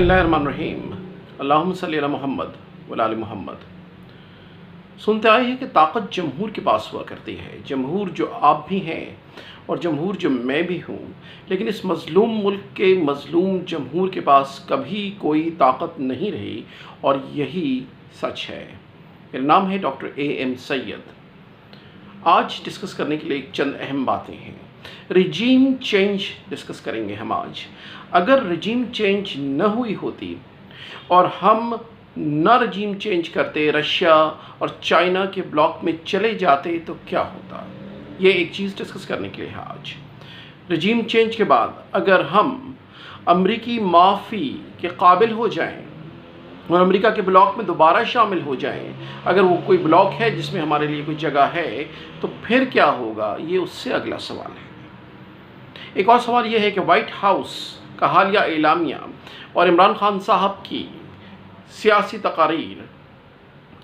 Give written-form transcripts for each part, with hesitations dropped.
बिस्मिल्लाहिर्रहमानिर्रहीम। अल्लाहुम्मा सल्ली अला मुहम्मद व अला आलि मुहम्मद। सुनते आए हैं कि ताकत जमहूर के पास हुआ करती है। जमहूर जो आप भी हैं और जमहूर जो मैं भी हूँ, लेकिन इस मज़लूम मुल्क के मज़लूम जमहूर के पास कभी कोई ताकत नहीं रही और यही सच है। मेरा नाम है डॉक्टर AM सैयद। आज डिस्कस करने के लिए चंद अहम बातें हैं। रिजीम चेंज डिस्कस करेंगे हम आज। अगर रिजीम चेंज न हुई होती और हम न रिजीम चेंज करते, रशिया और चाइना के ब्लॉक में चले जाते तो क्या होता, ये एक चीज़ डिस्कस करने के लिए है आज। रिजीम चेंज के बाद अगर हम अमरीकी माफ़ी के काबिल हो जाएं और अमेरिका के ब्लॉक में दोबारा शामिल हो जाएं, अगर वो कोई ब्लॉक है जिसमें हमारे लिए कोई जगह है, तो फिर क्या होगा, ये उससे अगला सवाल है। एक और सवाल ये है कि वाइट हाउस का हालिया एलामिया और इमरान खान साहब की सियासी तकारीर,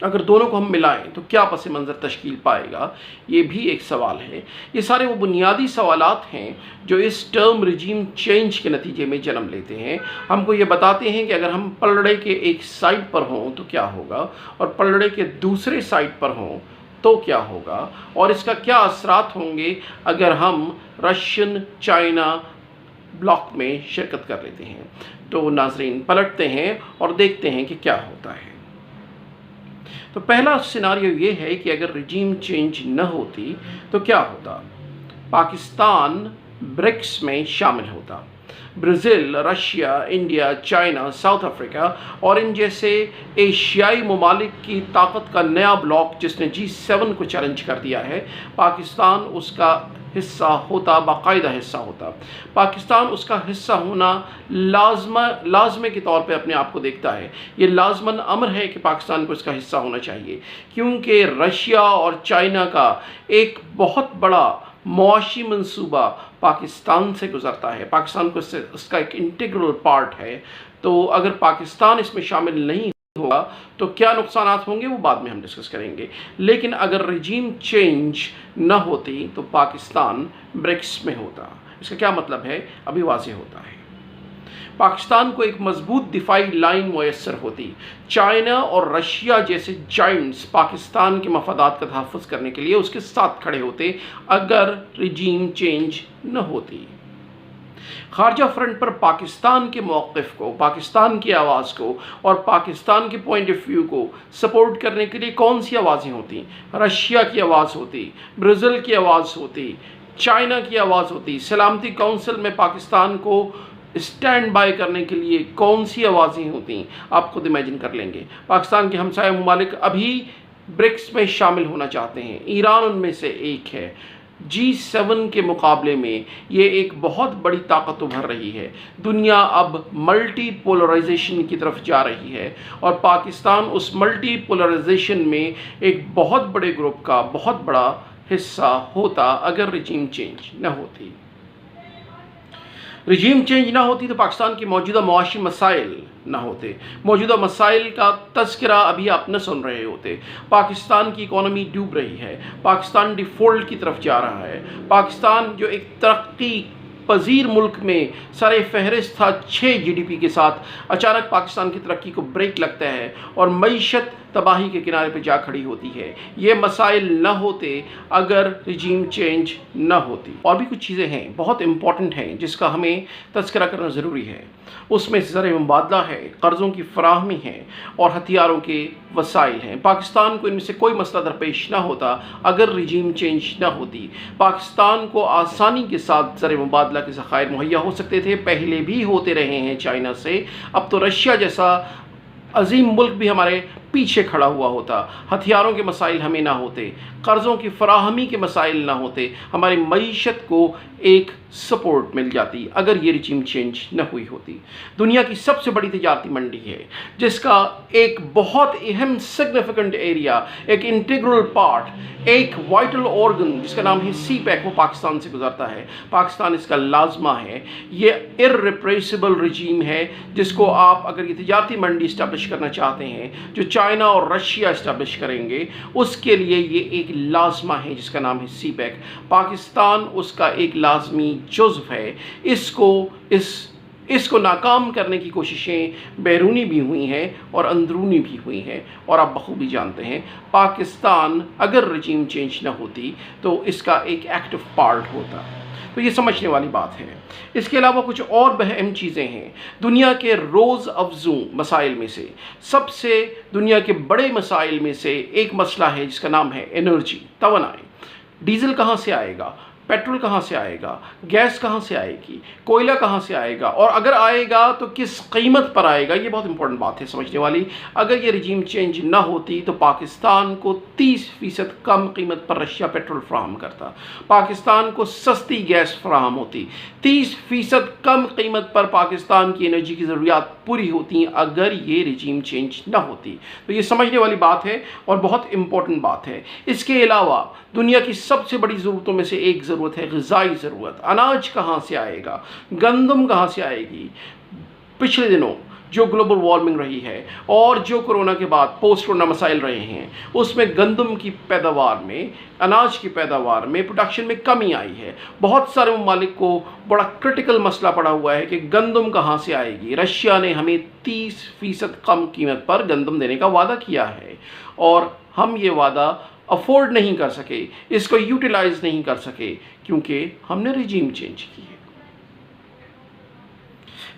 अगर दोनों को हम मिलाएं तो क्या पस मंज़र तश्कील पाएगा, ये भी एक सवाल है। ये सारे वो बुनियादी सवालात हैं जो इस टर्म रिजीम चेंज के नतीजे में जन्म लेते हैं। हमको ये बताते हैं कि अगर हम पलड़े के एक साइड पर हों तो क्या होगा और पलड़े के दूसरे साइड पर हों तो क्या होगा, और इसका क्या असरात होंगे अगर हम रशियन चाइना ब्लॉक में शिरकत कर लेते हैं। तो नाजरीन, पलटते हैं और देखते हैं कि क्या होता है। तो पहला सिनारियो ये है कि अगर रिजीम चेंज न होती तो क्या होता। पाकिस्तान ब्रिक्स में शामिल होता। Brazil, Russia, India, China, south Africa और इन जैसे एशियाई ममालिक की ताकत का नया ब्लॉक जिसने G7 को चैलेंज कर दिया है, पाकिस्तान उसका हिस्सा होता, बाकायदा हिस्सा होता। पाकिस्तान उसका हिस्सा होना लाजमे के तौर पे अपने आप को देखता है। ये लाजमन अमर है कि पाकिस्तान को इसका हिस्सा होना चाहिए, क्योंकि रशिया और चाइना का एक बहुत बड़ा मुआशी मंसूबा पाकिस्तान से गुजरता है। पाकिस्तान को इसका एक इंटीग्रल पार्ट है। तो अगर पाकिस्तान इसमें शामिल नहीं होगा तो क्या नुकसानात होंगे, वो बाद में हम डिस्कस करेंगे। लेकिन अगर रिजीम चेंज न होती तो पाकिस्तान ब्रिक्स में होता। इसका क्या मतलब है, अभी वाज़ेह होता है। पाकिस्तान को एक मजबूत दिफाई लाइन मुयस्सर होती। चाइना और रशिया जैसे जाइंट्स पाकिस्तान के मफादात का तहफ़्फ़ुज़ करने के लिए उसके साथ खड़े होते अगर रिजीम चेंज न होती। खारजा फ्रंट पर पाकिस्तान के मौक़िफ़ को, पाकिस्तान की आवाज़ को और पाकिस्तान के पॉइंट ऑफ व्यू को सपोर्ट करने के लिए कौन सी आवाज़ें होती? रशिया की आवाज़ होती, ब्राज़ील की आवाज़ होती, चाइना की आवाज़ होती। सलामती काउंसिल में पाकिस्तान को स्टैंड बाय करने के लिए कौन सी आवाज़ें होती, आप खुद इमेजिन कर लेंगे। पाकिस्तान के हमसाया ममालिक अभी ब्रिक्स में शामिल होना चाहते हैं, ईरान उनमें से एक है। G7 के मुकाबले में ये एक बहुत बड़ी ताकत उभर रही है। दुनिया अब मल्टी पोलराइजेशन की तरफ जा रही है और पाकिस्तान उस मल्टी पोलराइजेशन में एक बहुत बड़े ग्रुप का बहुत बड़ा हिस्सा होता अगर रिजीम चेंज न होती। रिजीम चेंज ना होती तो पाकिस्तान के मौजूदा मुआशी मसाइल ना होते। मौजूदा मसाइल का तज़किरा अभी आप न सुन रहे होते। पाकिस्तान की इकॉनमी डूब रही है, पाकिस्तान डिफ़ॉल्ट की तरफ जा रहा है। पाकिस्तान जो एक तरक्की पजीर मुल्क में सरे फहरिस्त था 6 GDP के साथ, अचानक पाकिस्तान की तरक्की को ब्रेक लगता है और मईशत तबाही के किनारे पर जा खड़ी होती है। ये मसाइल न होते अगर रिजीम चेंज न होती। और भी कुछ चीज़ें हैं बहुत इम्पॉर्टेंट हैं जिसका हमें तज़किरा करना ज़रूरी है। उसमें ज़र मुबादला है, कर्ज़ों की फराहमी है और हथियारों के वसाइल हैं। पाकिस्तान को इनमें से कोई मसला दरपेश ना होता अगर रिजीम चेंज न होती। पाकिस्तान को आसानी के साथ ज़र मुबादला के ज़खायर मुहैया हो सकते थे, पहले भी होते रहे हैं चाइना से। अब तो रशिया जैसा अजीम मुल्क भी हमारे पीछे खड़ा हुआ होता। हथियारों के मसाइल हमें ना होते, कर्ज़ों की फराहमी के मसाइल ना होते, हमारी मईशत को एक सपोर्ट मिल जाती अगर ये रिजीम चेंज न हुई होती। दुनिया की सबसे बड़ी तिजारती मंडी है जिसका एक बहुत अहम सिग्निफिकेंट एरिया, एक इंटीग्रल पार्ट, एक वाइटल ऑर्गन जिसका नाम है CPEC, वो पाकिस्तान से गुजरता है। पाकिस्तान इसका लाजमा है। ये इर्रिप्रेसिबल रिजीम है जिसको आप अगर ये तिजारती मंडी इस्टेब्लिश करना चाहते हैं जो चाइना और रशिया इस्टेब्लिश करेंगे, उसके लिए ये एक लाजमा है जिसका नाम है CPEC। पाकिस्तान उसका एक लाजमी जुज़्व है। इसको इस इसको नाकाम करने की कोशिशें बैरूनी भी हुई हैं और अंदरूनी भी हुई हैं, और आप बखूबी जानते हैं पाकिस्तान अगर रजीम चेंज ना होती तो इसका एक एक्टिव पार्ट होता। तो ये समझने वाली बात है। इसके अलावा कुछ और अहम चीज़ें हैं। दुनिया के रोज़ अफजू मसाइल में से सबसे दुनिया के बड़े मसाइल में से एक मसला है जिसका नाम है एनर्जी, तवानाई। डीजल कहाँ से आएगा, पेट्रोल कहाँ से आएगा, गैस कहाँ से आएगी, कोयला कहाँ से आएगा, और अगर आएगा तो किस कीमत पर आएगा। ये बहुत इंपॉर्टेंट बात है समझने वाली। अगर ये रजीम चेंज ना होती तो पाकिस्तान को 30% कम कीमत पर रशिया पेट्रोल फ्राहम करता, पाकिस्तान को सस्ती गैस फ्राहम होती, 30% कम कीमत पर पाकिस्तान की एनर्जी की ज़रूरियात पूरी होती अगर ये रजीम चेंज ना होती। तो ये समझने वाली बात है और बहुत इंपॉर्टेंट बात है। इसके अलावा दुनिया की सबसे बड़ी ज़रूरतों में से एक ज़रूरत है ग़िज़ाई ज़रूरत। अनाज कहाँ से आएगा, गंदम कहाँ से आएगी। पिछले दिनों जो ग्लोबल वार्मिंग रही है और जो कोरोना के बाद पोस्ट कोरोना मसाइल रहे हैं, उसमें गंदम की पैदावार में, अनाज की पैदावार में, प्रोडक्शन में कमी आई है। बहुत सारे ममालिक को बड़ा क्रिटिकल मसला पड़ा हुआ है कि गंदम कहाँ से आएगी। रशिया ने हमें 30% कम कीमत पर गंदम देने का वादा किया है और हम ये वादा अफोर्ड नहीं कर सके, इसको यूटिलाइज नहीं कर सके क्योंकि हमने रजीम चेंज की है।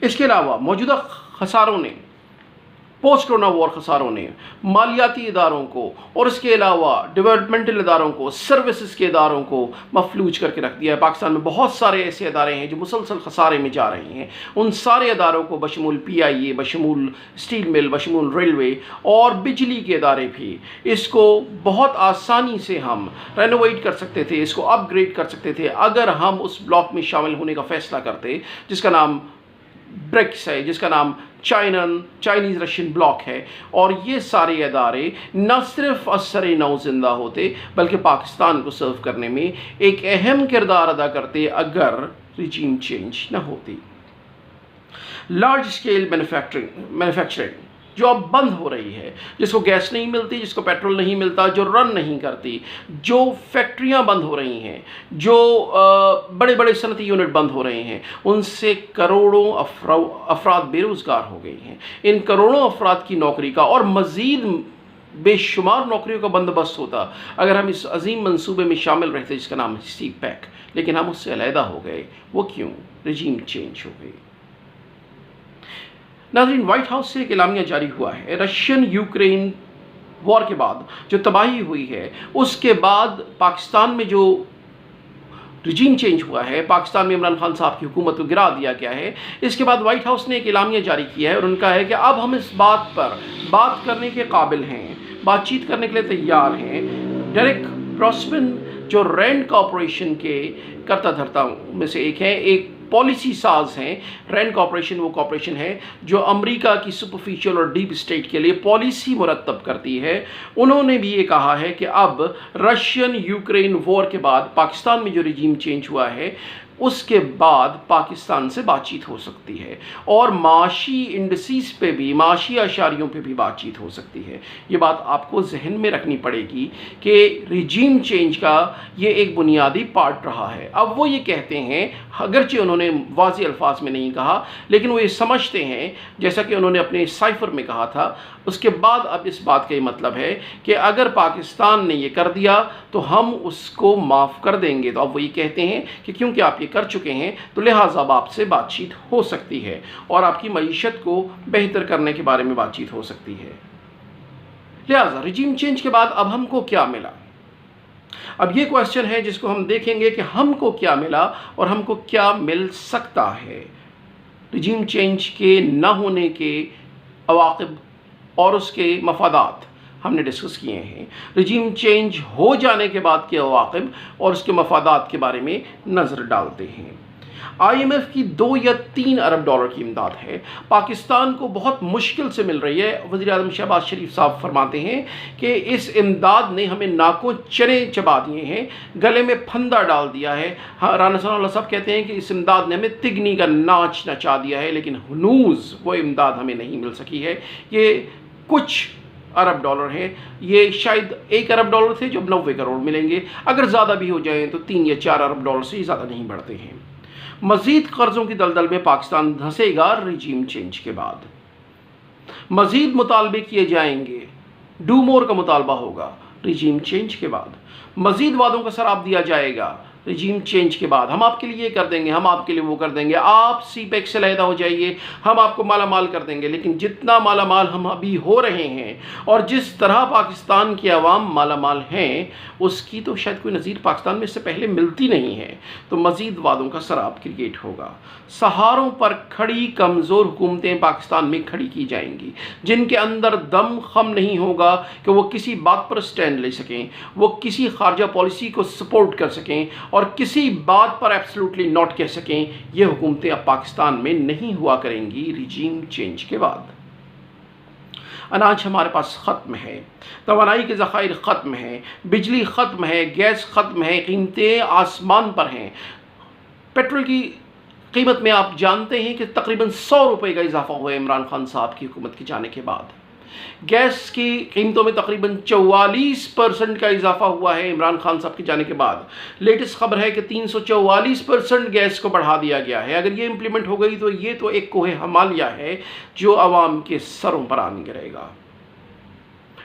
इसके अलावा मौजूदा खसारों ने, पोस्ट कोरोना वॉर खसारों ने मालियाती इदारों को और इसके अलावा डेवलपमेंटल इदारों को, सर्विसेज के इदारों को मफलूज करके रख दिया है। पाकिस्तान में बहुत सारे ऐसे इदारे हैं जो मुसलसल खसारे में जा रहे हैं। उन सारे इदारों को बशमूल PIA, बशमूल स्टील मिल, बशमूल रेलवे और बिजली के इदारे भी, इसको बहुत आसानी से हम रेनोवेट कर सकते थे, इसको अपग्रेड कर सकते थे अगर हम उस ब्लॉक में शामिल होने का फैसला करते जिसका नाम ब्रिक्स है, जिसका नाम चाइनीज़ रशियन ब्लॉक है। और ये सारे इदारे न सिर्फ असर नौ जिंदा होते बल्कि पाकिस्तान को सर्व करने में एक अहम किरदार अदा करते अगर रजीम चेंज न होती। लार्ज स्केल मैन्युफैक्चरिंग जो अब बंद हो रही है, जिसको गैस नहीं मिलती, जिसको पेट्रोल नहीं मिलता, जो रन नहीं करती, जो फैक्ट्रियां बंद हो रही हैं, जो बड़े बड़े सनती यूनिट बंद हो रहे हैं, उनसे करोड़ों अफराद बेरोज़गार हो गए हैं। इन करोड़ों अफराद की नौकरी का और मज़ीद बेशुमार नौकरियों का बंदोबस्त होता अगर हम इस अजीम मंसूबे में शामिल रहते जिसका नाम है CPEC, लेकिन हम उससे अलहदा हो गए। वो क्यों? रजीम चेंज हो गई। नाज़रीन, व्हाइट हाउस से एक एलामिया जारी हुआ है। रशियन यूक्रेन वॉर के बाद जो तबाही हुई है, उसके बाद पाकिस्तान में जो रजीम चेंज हुआ है, पाकिस्तान में इमरान खान साहब की हुकूमत को गिरा दिया गया है। इसके बाद व्हाइट हाउस ने एक एलामिया जारी किया है और उनका है कि अब हम इस बात पर बात करने के काबिल हैं, बातचीत करने के लिए तैयार हैं। डेरेक ग्रॉसमैन जो रैंड कॉरपोरेशन के कर्ता धर्ता में से एक हैं, एक पॉलिसी साज हैं। रैंड कॉरपोरेशन वो कॉरपोरेशन है जो अमेरिका की सुपरफिशियल और डीप स्टेट के लिए पॉलिसी मुरतब करती है। उन्होंने भी ये कहा है कि अब रशियन यूक्रेन वॉर के बाद पाकिस्तान में जो रजीम चेंज हुआ है उसके बाद पाकिस्तान से बातचीत हो सकती है और माशी इंडसीज पे भी, माशी आशारियों पे भी बातचीत हो सकती है। ये बात आपको जहन में रखनी पड़ेगी कि रजीम चेंज का ये एक बुनियादी पार्ट रहा है। अब वो ये कहते हैं, अगरचे उन्होंने वाज़ेह अल्फाज में नहीं कहा, लेकिन वो ये समझते हैं, जैसा कि उन्होंने अपने साइफर में कहा था, उसके बाद अब इस बात का ये मतलब है कि अगर पाकिस्तान ने ये कर दिया तो हम उसको माफ़ कर देंगे। तो अब वो ये कहते हैं कि क्योंकि आप ये कर चुके हैं तो लिहाजा अब आपसे बातचीत हो सकती है और आपकी मईशत को बेहतर करने के बारे में बातचीत हो सकती है। लिहाजा रजीम चेंज के बाद अब हमको क्या मिला? अब ये क्वेश्चन है जिसको हम देखेंगे कि हमको क्या मिला और हमको क्या मिल सकता है। रजीम चेंज के न होने के अवाक़िब और उसके मफादात हमने डिस्कस किए हैं। रजीम चेंज हो जाने के बाद के अवाक़िब और उसके मफादात के बारे में नज़र डालते हैं। IMF की 2 या 3 अरब डॉलर की इमदाद है, पाकिस्तान को बहुत मुश्किल से मिल रही है। वज़ीर आज़म शहबाज शरीफ साहब फरमाते हैं कि इस इमदाद ने हमें नाकों चने चबा दिए हैं, गले में फंदा डाल दिया है। हाँ, राना सनाउल्लाह साहब कहते हैं कि इस इमदाद ने हमें तिगनी का नाच नचा दिया है, लेकिन हनूज़ वो इमदाद हमें नहीं मिल सकी है। ये कुछ अरब डॉलर हैं, ये शायद 1 अरब डॉलर थे जो अब 90 करोड़ मिलेंगे। अगर ज़्यादा भी हो जाएँ तो 3 या 4 अरब डॉलर से ज़्यादा नहीं बढ़ते हैं। मज़ीद कर्ज़ों की दलदल में पाकिस्तान धंसेगा रिजीम चेंज के बाद। मज़ीद मुतालबे किए जाएंगे, डू मोर का मुतालबा होगा रिजीम चेंज के बाद। मज़ीद वादों का शराब दिया जाएगा रिजीम चेंज के बाद। हम आपके लिए ये कर देंगे, हम आपके लिए वो कर देंगे, आप सीपेक से अलहदा हो जाइए, हम आपको माला माल कर देंगे। लेकिन जितना माला माल हम अभी हो रहे हैं और जिस तरह पाकिस्तान की आवाम माला माल हैं, उसकी तो शायद कोई नज़ीर पाकिस्तान में इससे पहले मिलती नहीं है। तो मज़ीद वादों का शराब क्रिएट होगा। सहारों पर खड़ी कमज़ोर हुकूमतें पाकिस्तान में खड़ी की जाएंगी, जिनके अंदर दम खम नहीं होगा कि वो किसी बात पर स्टैंड ले सकें, वो किसी खारजा पॉलिसी को सपोर्ट कर सकें और किसी बात पर एब्सोल्युटली नॉट कह सकें। ये हुकूमतें अब पाकिस्तान में नहीं हुआ करेंगी रिजीम चेंज के बाद। अनाज हमारे पास ख़त्म है, तवानाई के ज़खायर ख़त्म है, बिजली ख़त्म है, गैस ख़त्म है, कीमतें आसमान पर हैं। पेट्रोल की कीमत में आप जानते हैं कि तकरीबन 100 रुपये का इजाफा हुआ है इमरान खान साहब की हुकूमत के जाने के बाद। गैस की कीमतों में तकरीबन 44% का इजाफा हुआ है इमरान खान साहब के जाने के बाद। लेटेस्ट खबर है कि 344% गैस को बढ़ा दिया गया है। अगर ये इम्प्लीमेंट हो गई तो ये तो एक कोहे हिमालया है जो आवाम के सरों पर आने गिरेगा।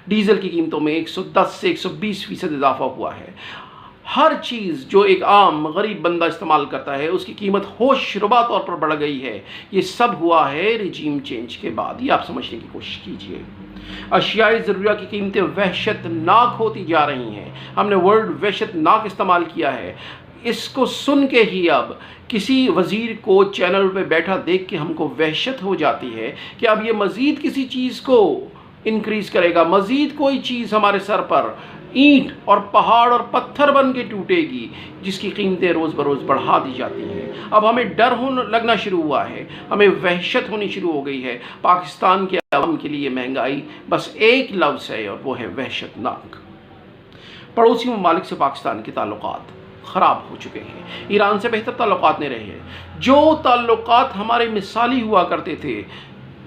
डीजल की कीमतों में 110 से 120% इजाफा हुआ है। हर चीज़ जो एक आम गरीब बंदा इस्तेमाल करता है उसकी कीमत होशरुबा तौर पर बढ़ गई है। ये सब हुआ है रिजीम चेंज के बाद। ये आप समझने की कोशिश कीजिए। अशियाई ज़रूरिया की कीमतें वहशतनाक होती जा रही हैं। हमने वर्ड वहशतनाक इस्तेमाल किया है। इसको सुन के ही अब किसी वज़ीर को चैनल पे बैठा देख के हमको वहशत हो जाती है कि अब ये मज़ीद किसी चीज़ को इंक्रीज़ करेगा, मज़ीद कोई चीज़ हमारे सर पर ईंट और पहाड़ और पत्थर बन के टूटेगी, जिसकी कीमतें रोज़ बरोज़ बढ़ा दी जाती हैं। अब हमें डर होने लगना शुरू हुआ है, हमें वहशत होनी शुरू हो गई है। पाकिस्तान के आवाम के लिए महंगाई बस एक लफ्ज़ है और वो है वहशतनाक। पड़ोसी ममालिक से पाकिस्तान के ताल्लुकात ख़राब हो चुके हैं। ईरान से बेहतर ताल्लुकात नहीं रहे हैं। जो ताल्लुकात हमारे मिसाली हुआ करते थे,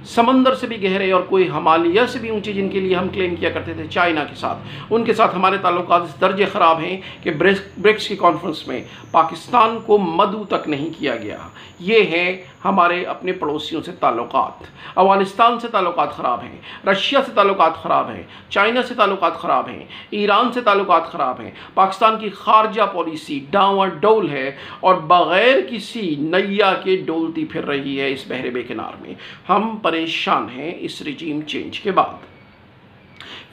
समंदर से भी गहरे और कोई हिमालय से भी ऊंचे, जिनके लिए हम क्लेम किया करते थे चाइना के साथ, उनके साथ हमारे ताल्लुकात इस दर्जे ख़राब हैं कि ब्रिक्स की कॉन्फ्रेंस में पाकिस्तान को मदऊ तक नहीं किया गया। ये है हमारे अपने पड़ोसियों से ताल्लुकात। अफ़गानिस्तान से ताल्लुकात ख़राब हैं, रशिया से ताल्लुकात ख़राब हैं, चाइना से ताल्लुकात ख़राब हैं, ईरान से ताल्लुकात ख़राब हैं। पाकिस्तान की खारजा पॉलिसी डावाडोल है और बग़ैर किसी नैया के डोलती फिर रही है इस बहरे बेकिनार में। हम परेशान हैं इस रिजीम चेंज के बाद।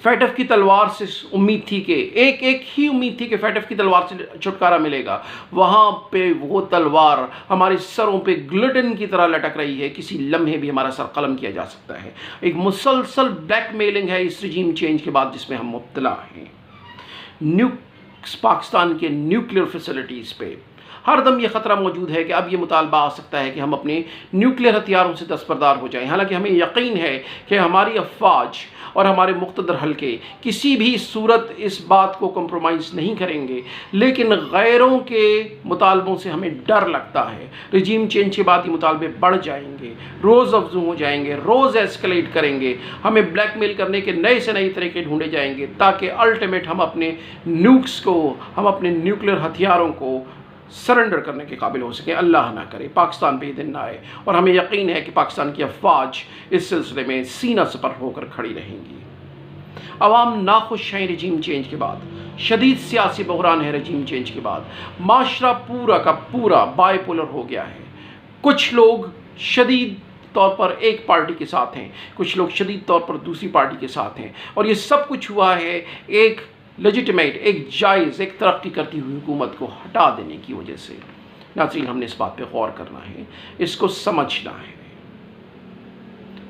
फैटफ की तलवार से उम्मीद थी कि एक ही उम्मीद थी कि फैटफ की तलवार से छुटकारा मिलेगा। वहाँ पे वो तलवार हमारे सरों पे ग्लूटेन की तरह लटक रही है। किसी लम्हे भी हमारा सर कलम किया जा सकता है। एक मुसलसल ब्लैकमेलिंग है इस रिजीम चेंज के बाद जिसमें हम मुब्तला हैं। पाकिस्तान के न्यूक्लियर फैसिलिटीज़ पे हर दम ये ख़तरा मौजूद है कि अब ये मुतालबा आ सकता है कि हम अपने न्यूक्लियर हथियारों से दस्तबरदार हो जाएं। हालांकि हमें यकीन है कि हमारी अफवाज और हमारे मुक़्तदर हल्के किसी भी सूरत इस बात को कंप्रोमाइज़ नहीं करेंगे, लेकिन गैरों के मुतालबों से हमें डर लगता है। रिजीम चेंज के बाद ये मुतालबे बढ़ जाएंगे, रोज़ अफजू हो जाएंगे, रोज़ एस्केलेट करेंगे। हमें ब्लैकमेल करने के नए से नए तरीके ढूंढे जाएंगे ताकि अल्टीमेट हम अपने न्यूक्स को, हम अपने न्यूक्लियर हथियारों को सरेंडर करने के काबिल हो सके। अल्लाह ना करे पाकिस्तान पे ये दिन ना आए। और हमें यकीन है कि पाकिस्तान की अफवाज इस सिलसिले में सीना सपर होकर खड़ी रहेंगी। अवाम नाखुश हैं रिजीम चेंज के बाद। शदीद सियासी बहरान है रिजीम चेंज के बाद। माशरा पूरा का पूरा बाइपोलर हो गया है। कुछ लोग शदीद तौर पर एक पार्टी के साथ हैं, कुछ लोग शदीद तौर पर दूसरी पार्टी के साथ हैं। और ये सब कुछ हुआ है एक लेजिटिमेट, एक जायज़, एक तरक्की करती हुई हुकूमत को हटा देने की वजह से। नाज़रीन, हमने इस बात पे गौर करना है, इसको समझना है।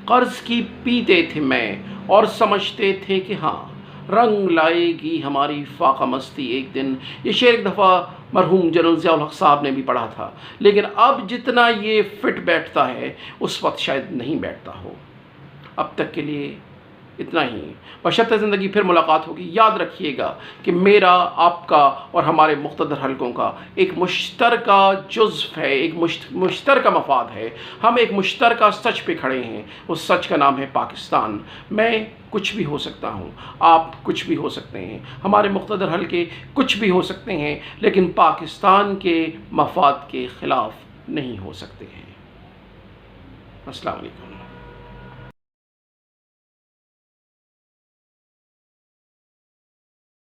कर्ज़ की पीते थे मैं और समझते थे कि हाँ रंग लाएगी हमारी फाका मस्ती एक दिन। ये शेर एक दफ़ा मरहूम जनरल ज़िया उल हक़ साहब ने भी पढ़ा था, लेकिन अब जितना ये फिट बैठता है उस वक्त शायद नहीं बैठता हो। अब तक के लिए इतना ही। बशर्ते ज़िंदगी फिर मुलाकात होगी। याद रखिएगा कि मेरा, आपका और हमारे मुख्तदर हलकों का एक मुश्तरका जुज़्व है, एक मुश्तरका मफाद है। हम एक मुश्तरका सच पे खड़े हैं। उस सच का नाम है पाकिस्तान। मैं कुछ भी हो सकता हूँ, आप कुछ भी हो सकते हैं, हमारे मुख्तदर हलके कुछ भी हो सकते हैं, लेकिन पाकिस्तान के मफाद के ख़िलाफ़ नहीं हो सकते हैं। अस्सलाम वालेकुम।